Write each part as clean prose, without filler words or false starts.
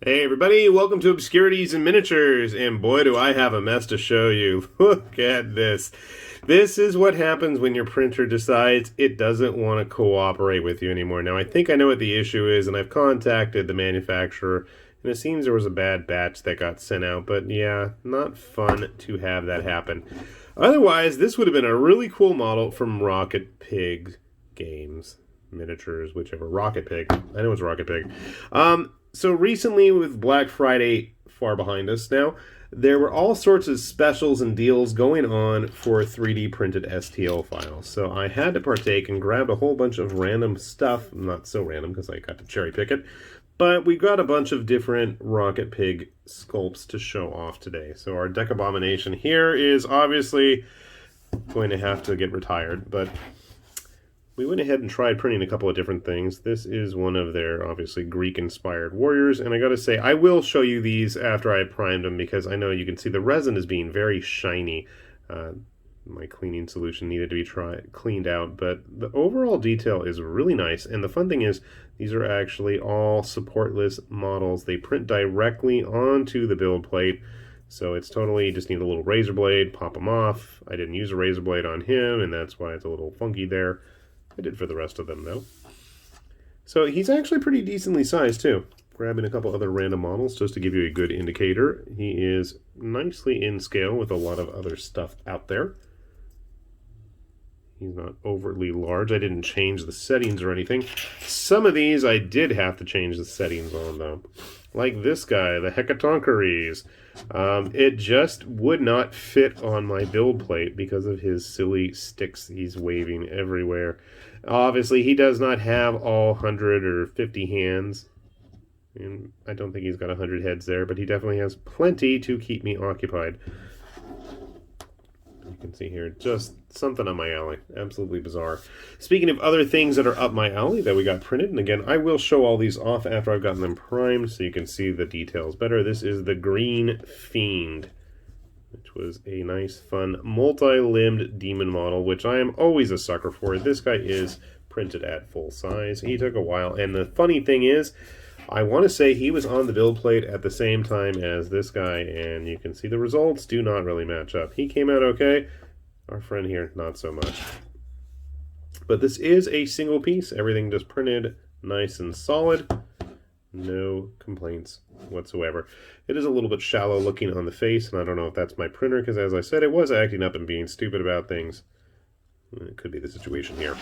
Hey everybody, welcome to Obscurities and Miniatures, and boy do I have a mess to show you. Look at this. This is what happens when your printer decides it doesn't want to cooperate with you anymore. Now I think I know what the issue is, and I've contacted the manufacturer, and it seems there was a bad batch that got sent out, but yeah, not fun to have that happen. Otherwise, this would have been a really cool model from Rocket Pig Games. Miniatures, whichever. Rocket Pig. I know it's Rocket Pig. So recently, with Black Friday far behind us now, there were all sorts of specials and deals going on for 3D printed STL files. So I had to partake and grabbed a whole bunch of random stuff. Not so random because I got to cherry pick it. But we got a bunch of different Rocket Pig sculpts to show off today. So our Deck Abomination here is obviously going to have to get retired, but we went ahead and tried printing a couple of different things. This is one of their, obviously, Greek-inspired warriors, and I gotta say, I will show you these after I primed them, because I know you can see the resin is being very shiny. My cleaning solution needed to be cleaned out, but the overall detail is really nice, and the fun thing is, these are actually all supportless models. They print directly onto the build plate, so it's totally, just need a little razor blade, pop them off. I didn't use a razor blade on him, and that's why it's a little funky there. I did for the rest of them, though. So he's actually pretty decently sized, too. Grabbing a couple other random models just to give you a good indicator. He is nicely in scale with a lot of other stuff out there. He's not overtly large. I didn't change the settings or anything. Some of these I did have to change the settings on, though. Like this guy, the Hecatoncheires. It just would not fit on my build plate because of his silly sticks he's waving everywhere. Obviously, he does not have all 100 or 50 hands. And I don't think he's got 100 heads there, but he definitely has plenty to keep me occupied. You can see here, just something on my alley. Absolutely bizarre. Speaking of other things that are up my alley that we got printed, and again, I will show all these off after I've gotten them primed so you can see the details better. This is the Green Fiend, which was a nice, fun, multi-limbed demon model, which I am always a sucker for. This guy is printed at full size. He took a while, and the funny thing is, I want to say he was on the build plate at the same time as this guy, and you can see the results do not really match up. He came out okay. Our friend here, not so much. But this is a single piece. Everything just printed nice and solid. No complaints whatsoever. It is a little bit shallow looking on the face, and I don't know if that's my printer, because as I said, it was acting up and being stupid about things. It could be the situation here.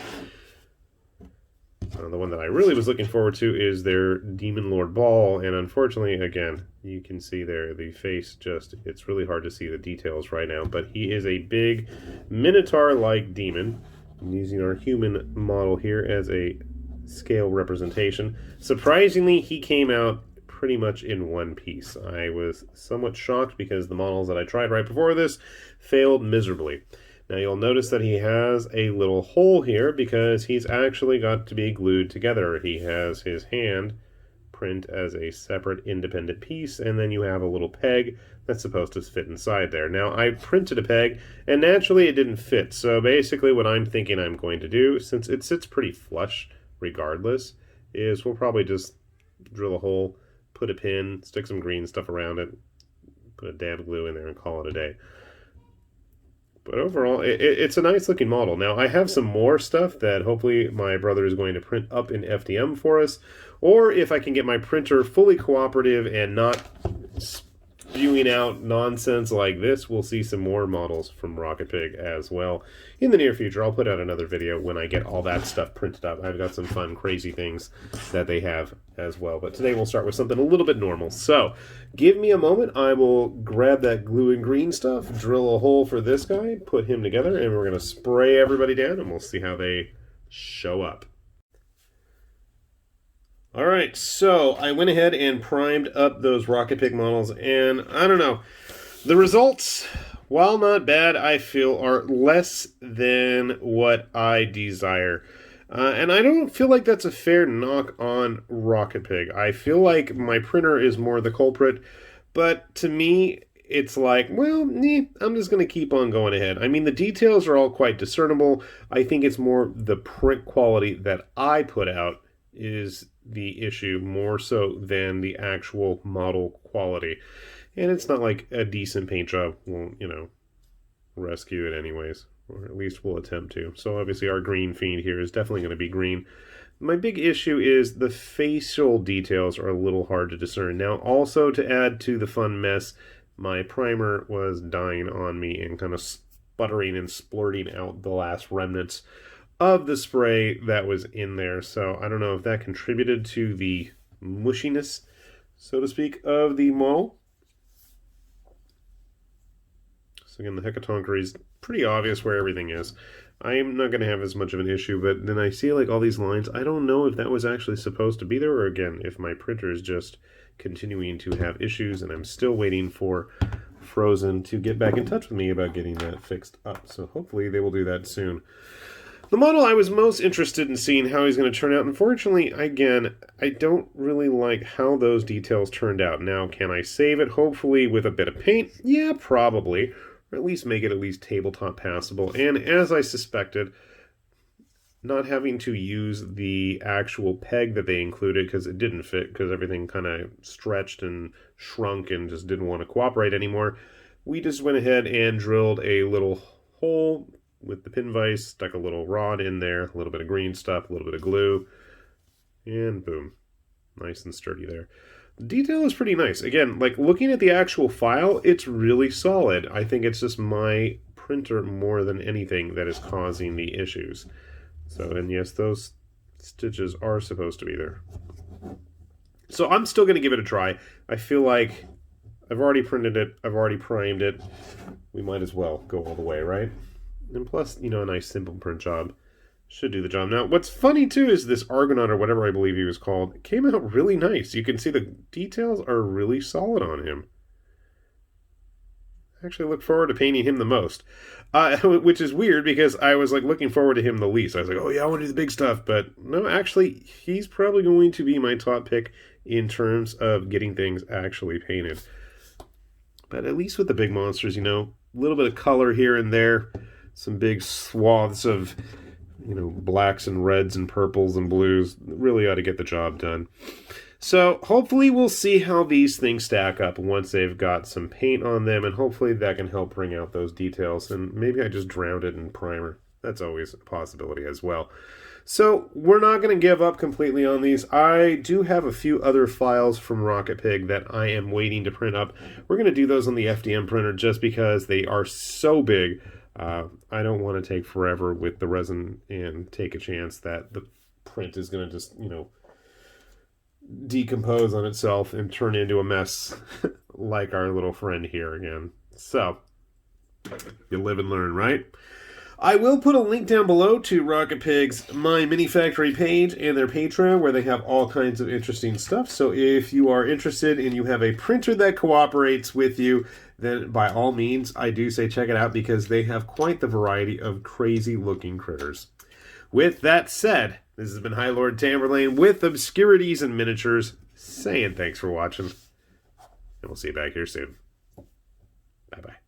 The one that I really was looking forward to is their Demon Lord Ball, and unfortunately, again, you can see there the face just, it's really hard to see the details right now, but he is a big Minotaur-like demon. I'm using our human model here as a scale representation. Surprisingly, he came out pretty much in one piece. I was somewhat shocked because the models that I tried right before this failed miserably. Now you'll notice that he has a little hole here because he's actually got to be glued together. He has his hand print as a separate independent piece, and then you have a little peg that's supposed to fit inside there. Now I printed a peg, and naturally it didn't fit. So basically what I'm thinking I'm going to do, since it sits pretty flush regardless, is we'll probably just drill a hole, put a pin, stick some green stuff around it, put a dab of glue in there, and call it a day. But overall, it's a nice looking model. Now, I have some more stuff that hopefully my brother is going to print up in FDM for us. Or if I can get my printer fully cooperative and not spewing out nonsense like this, we'll see some more models from Rocket Pig as well in the near future. I'll put out another video when I get all that stuff printed up. I've got some fun, crazy things that they have as well. But today we'll start with something a little bit normal. So, give me a moment. I will grab that glue and green stuff, drill a hole for this guy, put him together, and we're going to spray everybody down, and we'll see how they show up. Alright, so I went ahead and primed up those Rocket Pig models, and I don't know. The results, while not bad, I feel are less than what I desire. And I don't feel like that's a fair knock on Rocket Pig. I feel like my printer is more the culprit, but to me, it's like, well, I'm just going to keep on going ahead. I mean, the details are all quite discernible. I think it's more the print quality that I put out is the issue, more so than the actual model quality. And it's not like a decent paint job won't, rescue it anyways, or at least we'll attempt to. So obviously our green Fiend here is definitely going to be green. My big issue is the facial details are a little hard to discern. Now, also to add to the fun mess, my primer was dying on me and kind of sputtering and splurting out the last remnants of the spray that was in there. So I don't know if that contributed to the mushiness, so to speak, of the model. So again, the Hecatonchery is pretty obvious where everything is. I'm not going to have as much of an issue, but then I see like all these lines. I don't know if that was actually supposed to be there, or again, if my printer is just continuing to have issues, and I'm still waiting for Phrozen to get back in touch with me about getting that fixed up. So hopefully they will do that soon. The model I was most interested in seeing how he's going to turn out. Unfortunately, again, I don't really like how those details turned out. Now, can I save it? Hopefully with a bit of paint? Yeah, probably. Or at least make it at least tabletop passable. And as I suspected, not having to use the actual peg that they included because it didn't fit, because everything kind of stretched and shrunk and just didn't want to cooperate anymore, we just went ahead and drilled a little hole with the pin vise, stuck a little rod in there, a little bit of green stuff, a little bit of glue, and boom. Nice and sturdy there. The detail is pretty nice. Again, like looking at the actual file, it's really solid. I think it's just my printer more than anything that is causing the issues. So, and yes, those stitches are supposed to be there. So I'm still going to give it a try. I feel like I've already printed it, I've already primed it. We might as well go all the way, right? And plus, a nice simple print job should do the job. Now, what's funny too is this Argonaut, or whatever I believe he was called, came out really nice. You can see the details are really solid on him. I actually look forward to painting him the most, which is weird because I was like looking forward to him the least. I was like, oh yeah, I want to do the big stuff, but no, actually, he's probably going to be my top pick in terms of getting things actually painted. But at least with the big monsters, a little bit of color here and there. Some big swaths of, blacks and reds and purples and blues. Really ought to get the job done. So hopefully we'll see how these things stack up once they've got some paint on them, and hopefully that can help bring out those details. And maybe I just drowned it in primer. That's always a possibility as well. So we're not going to give up completely on these. I do have a few other files from Rocket Pig that I am waiting to print up. We're going to do those on the FDM printer just because they are so big. I don't want to take forever with the resin and take a chance that the print is going to just, decompose on itself and turn into a mess like our little friend here again. So, you live and learn, right? I will put a link down below to Rocket Pig's My Mini Factory page and their Patreon, where they have all kinds of interesting stuff. So if you are interested and you have a printer that cooperates with you, then by all means, I do say check it out because they have quite the variety of crazy looking critters. With that said, this has been High Lord Tamberlane with Obscurities and Miniatures, saying thanks for watching, and we'll see you back here soon. Bye-bye.